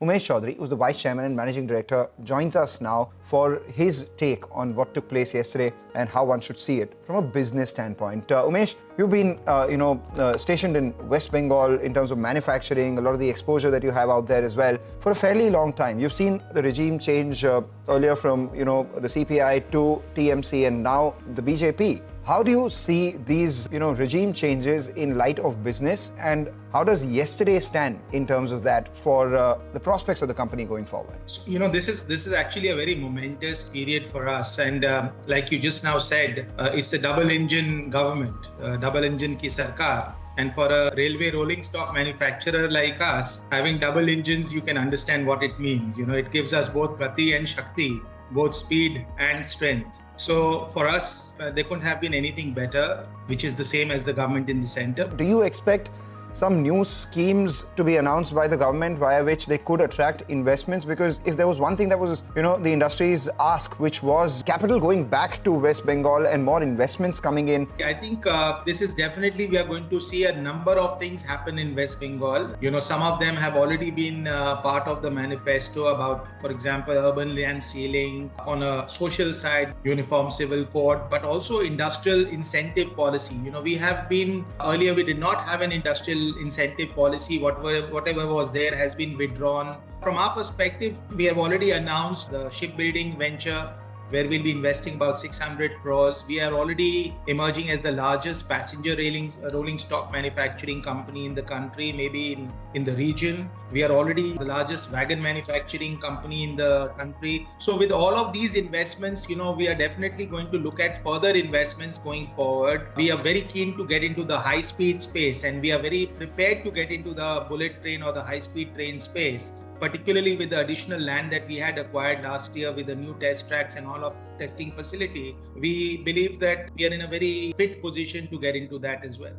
Umesh Chowdhary, who's the Vice Chairman and Managing Director, joins us now for his take on what took place yesterday and how one should see it from a business standpoint. Umesh, you've been stationed in West Bengal in terms of manufacturing, a lot of the exposure that you have out there as well, for a fairly long time. You've seen the regime change earlier from the CPI to TMC and now the BJP. How do you see these regime changes in light of business, and how does yesterday stand in terms of that for the prospects of the company going forward? This is actually a very momentous period for us, and like you just now said, it's a double engine government, double engine ki Sarkar. And for a railway rolling stock manufacturer like us, having double engines, you can understand what it means. It gives us both Gati and Shakti, both speed and strength. So for us, there couldn't have been anything better, which is the same as the government in the center. Do you expect some new schemes to be announced by the government via which they could attract investments? Because if there was one thing that was, the industry's ask, which was capital going back to West Bengal and more investments coming in. I think this is definitely, we are going to see a number of things happen in West Bengal. Some of them have already been part of the manifesto about, for example, urban land sealing, on a social side, uniform civil code, but also industrial incentive policy. We have been, earlier we did not have an industrial incentive policy. Whatever was there has been withdrawn. From our perspective, we have already announced the shipbuilding venture where we'll be investing about 600 crores. We are already emerging as the largest passenger rolling stock manufacturing company in the country, maybe in the region. We are already the largest wagon manufacturing company in the country. So with all of these investments, we are definitely going to look at further investments going forward. We are very keen to get into the high-speed space, and we are very prepared to get into the bullet train or the high-speed train space, particularly with the additional land that we had acquired last year with the new test tracks and all of testing facility. We believe that we are in a very fit position to get into that as well.